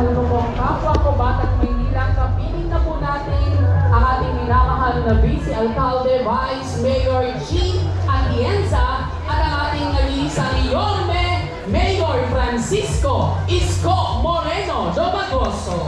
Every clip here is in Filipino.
ano po pong kapwa ko Batang Maynila, kapiling na po natin ang ating minamahal na Vice Alcalde, Vice Mayor G. Atienza at ang ating nag-iisang Yorme, Mayor Francisco Isko Moreno Domagoso.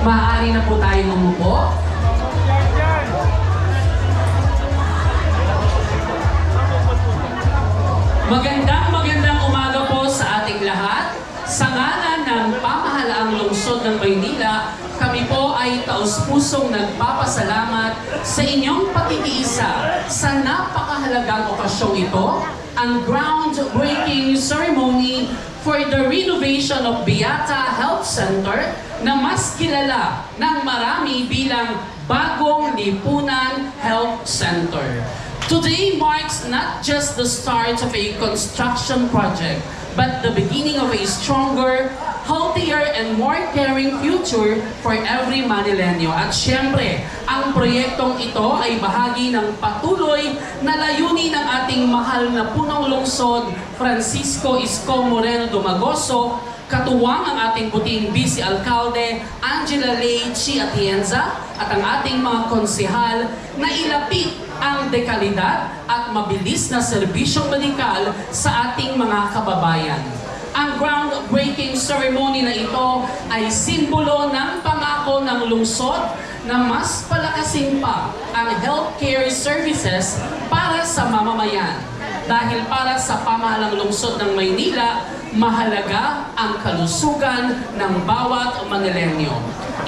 Maaari na po tayong umupo. Magandang umaga po sa ating lahat. Sa ngalan ng pamahalaang lungsod ng Maynila, kami po ay taus-pusong nagpapasalamat sa inyong pagkikiisa sa napakahalagang okasyong ito, ang groundbreaking ceremony for the renovation of Beata Health Center na mas kilala ng marami bilang Bagong Lipunan Health Center. Today marks not just the start of a construction project, but the beginning of a stronger, healthier, and more caring future for every Manileño. At syempre, ang proyektong ito ay bahagi ng patuloy na layunin ng ating mahal na punong lungsod, Francisco Isko Moreno Domagoso, katuwang ang ating puting Vice Alcalde, Angela Lei Chi Atienza, at ang ating mga konsehal na ilapit ang dekalidad at mabilis na serbisyong medikal sa ating mga kababayan. Ang groundbreaking ceremony na ito ay simbolo ng pangako ng lungsod na mas palakasin pa ang healthcare services para sa mamamayan. Dahil para sa pamahalang lungsod ng Maynila, mahalaga ang kalusugan ng bawat Manileño.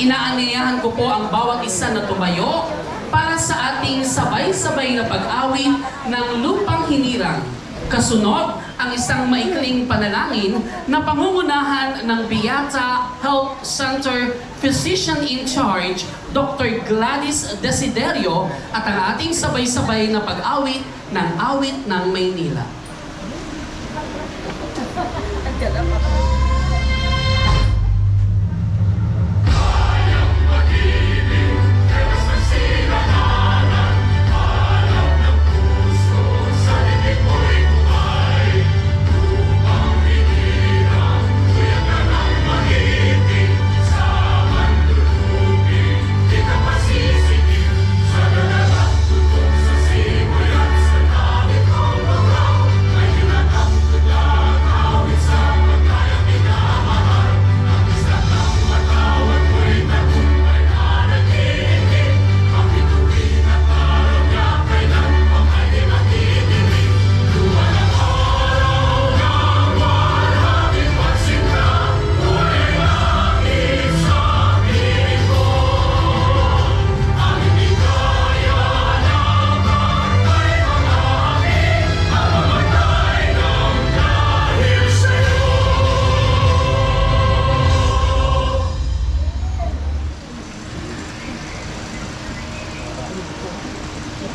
Inaanyayahan ko po ang bawat isa na tumayo para sa ating sabay-sabay na pag-awit ng lupang hinirang. Kasunod, ang isang maikling panalangin na pangungunahan ng Beata Health Center Physician in Charge, Dr. Gladys Desiderio, at ang ating sabay-sabay na pag-awit ng Awit ng Maynila.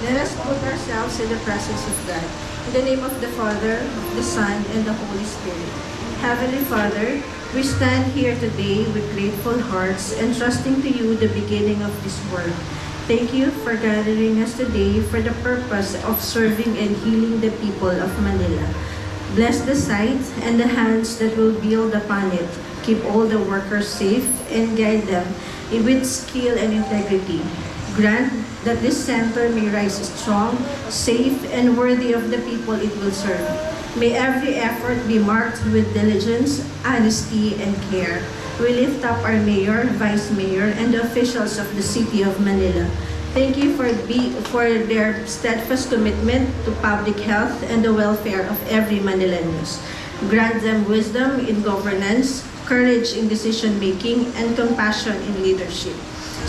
Let us put ourselves in the presence of God. In the name of the Father, the Son, and the Holy Spirit. Heavenly Father, we stand here today with grateful hearts and trusting to you the beginning of this work. Thank you for gathering us today for the purpose of serving and healing the people of Manila. Bless the site and the hands that will build upon it. Keep all the workers safe and guide them with skill and integrity. Grant that this center may rise strong, safe, and worthy of the people it will serve. May every effort be marked with diligence, honesty, and care. We lift up our mayor, vice mayor, and the officials of the city of Manila. Thank you for their steadfast commitment to public health and the welfare of every Manileños. Grant them wisdom in governance, courage in decision-making, and compassion in leadership.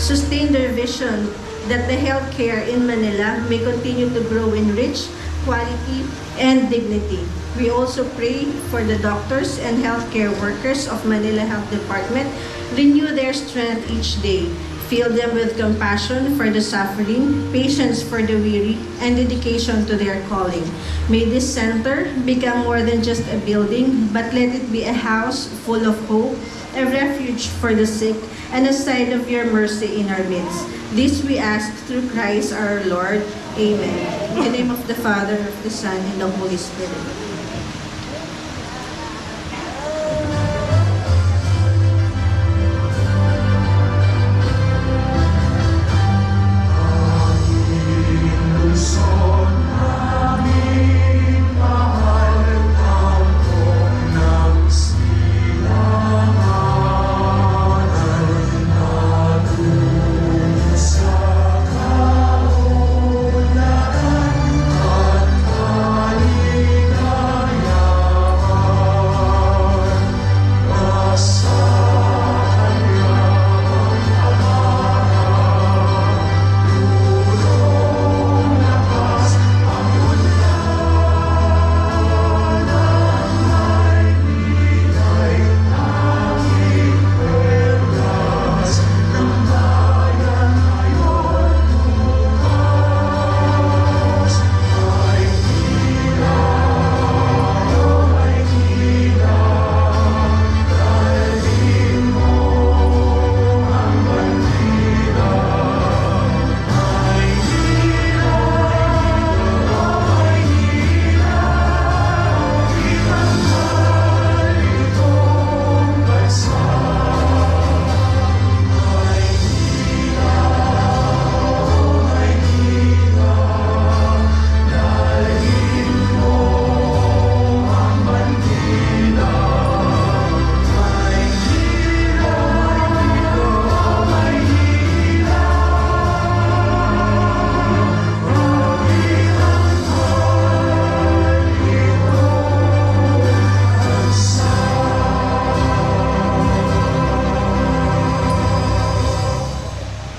Sustain their vision that the healthcare in Manila may continue to grow in rich, quality, and dignity. We also pray for the doctors and healthcare workers of Manila Health Department. Renew their strength each day. Fill them with compassion for the suffering, patience for the weary, and dedication to their calling. May this center become more than just a building, but let it be a house full of hope, a refuge for the sick, and a sign of your mercy in our midst. This we ask through Christ our Lord. Amen. In the name of the Father, of the Son, and the Holy Spirit.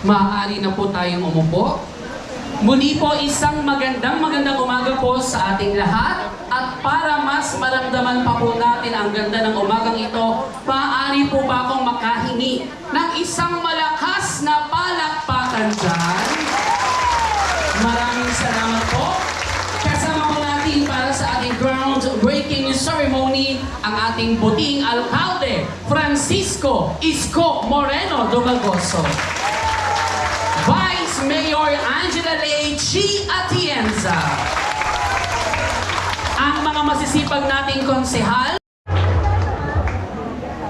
Maaari na po tayong umupo. Muli po isang magandang umaga po sa ating lahat. At para mas maramdaman pa po natin ang ganda ng umagang ito, maaari po ba akong makahingi ng isang malakas na palakpakan dyan? Maraming salamat po. Kasama po natin para sa ating groundbreaking ceremony ang ating buting alkalde, Francisco Isko Moreno Dumagoso. Vice Mayor Angela Lechi Atienza. Ang mga masisipag nating konsehal.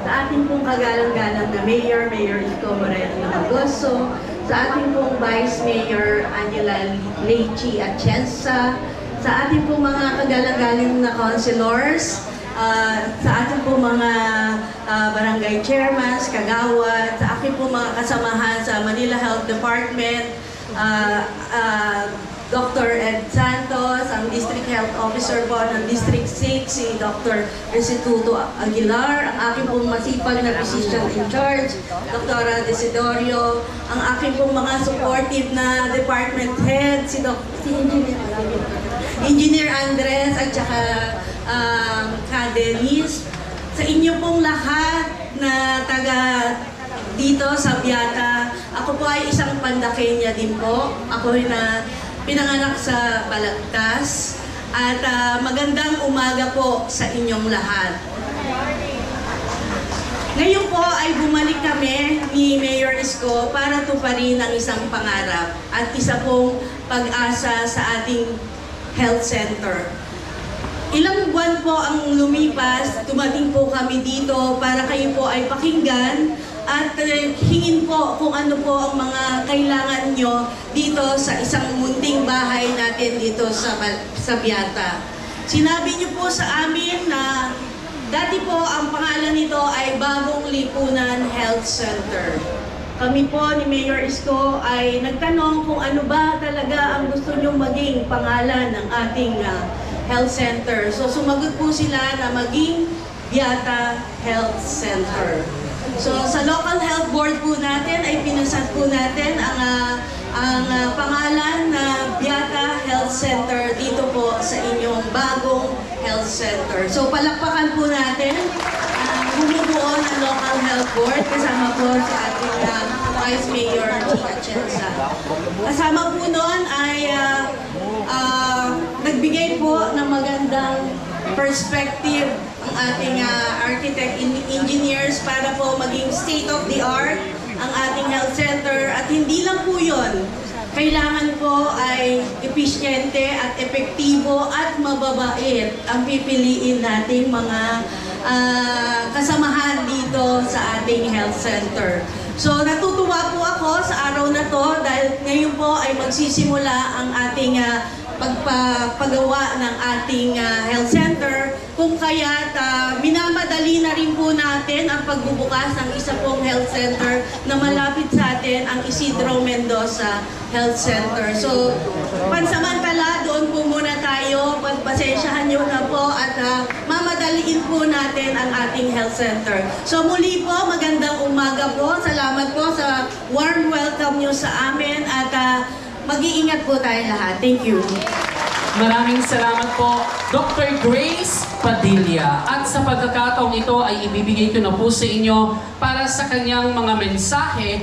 Sa ating pong kagalang-galang na Mayor Isko Moreno Dumagoso, sa ating pong Vice Mayor Angela Lechi Atienza, sa ating pong mga kagalang-galang na councilors, sa ating pong mga barangay chairmans, kagawad, sa aking pong mga kasamahan sa Manila Health Department, Dr. Ed Santos, ang District Health Officer po ng District 6, si Dr. Restituto Aguilar, ang aking pong masipag na physician in charge, Dr. Desidorio, ang aking pong mga supportive na department head, si Engineer Andres, at saka Kadelis, sa inyo pong lahat na taga dito sa Biata. Ako po ay isang Pandakenya din po. Ako ay na pinanganak sa Balagtas. At magandang umaga po sa inyong lahat. Ngayon po ay bumalik kami ni Mayor Isko para tuparin ang isang pangarap at isa pong pag-asa sa ating health center. Ilang buwan po ang lumipas, dumating po kami dito para kayo po ay pakinggan at hingin po kung ano po ang mga kailangan nyo dito sa isang munting bahay natin dito sa Biata. Sinabi nyo po sa amin na dati po ang pangalan nito ay Bagong Lipunan Health Center. Kami po ni Mayor Isko ay nagtanong kung ano ba talaga ang gusto nyong maging pangalan ng ating health center. So sumagot po sila na maging Biata Health Center. So sa local health board po natin ay pinasad po natin ang pangalan na Biata Health Center dito po sa inyong bagong health center. So palakpakan po natin ang bumubuo ng local health board kasama po si ating Vice Mayor Tia Chenza. Kasama po noon ay nagbigay po ng magandang perspective ang ating architect engineers para po maging state-of-the-art ang ating health center. At hindi lang po yun, kailangan po ay episyente at epektibo at mababait ang pipiliin nating mga kasamahan dito sa ating health center. So natutuwa po ako sa araw na to dahil ngayon po ay magsisimula ang ating pagpapagawa ng ating health center. Kung kaya't minamadali na rin po natin ang pagbubukas ng isa pong health center na malapit sa atin, ang Isidro Mendoza Health Center. So pansamantala, doon po muna tayo. Pagpasensyahan nyo na po at mamadaliin po natin ang ating health center. So muli po, magandang umaga po. Salamat po sa warm welcome nyo sa amin at mag-iingat po tayo lahat. Thank you. Maraming salamat po, Dr. Grace Padilla. At sa pagkakataong ito ay ibibigay ko na po sa inyo para sa kanyang mga mensahe